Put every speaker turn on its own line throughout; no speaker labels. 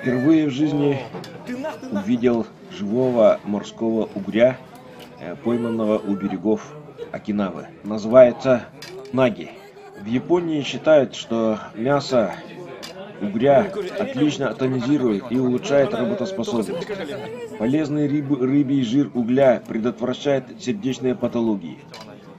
Впервые в жизни увидел живого морского угря, пойманного у берегов Окинавы. Называется наги. В Японии считают, что мясо угря отлично тонизирует и улучшает работоспособность. Полезный рыбий жир угля предотвращает сердечные патологии.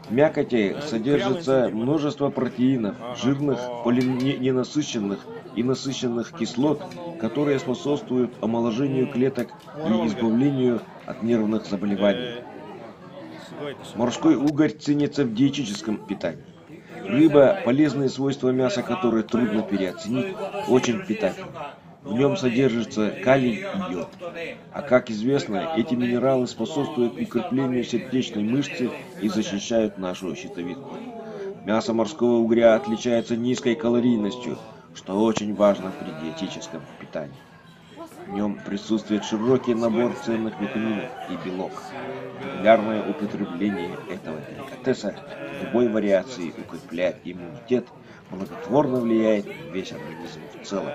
В мякоти содержится множество протеинов, жирных, полиненасыщенных и насыщенных кислот, которые способствуют омоложению клеток и избавлению от нервных заболеваний. Морской угорь ценится в диетическом питании. Рыба, полезные свойства мяса, которые трудно переоценить, очень питательна. В нем содержится калий и йод. А как известно, эти минералы способствуют укреплению сердечной мышцы и защищают нашу щитовидку. Мясо морского угря отличается низкой калорийностью, что очень важно при диетическом питании. В нем присутствует широкий набор ценных витаминов и белок. Регулярное употребление этого деликатеса в любой вариации укрепляет иммунитет, благотворно влияет на весь организм в целом.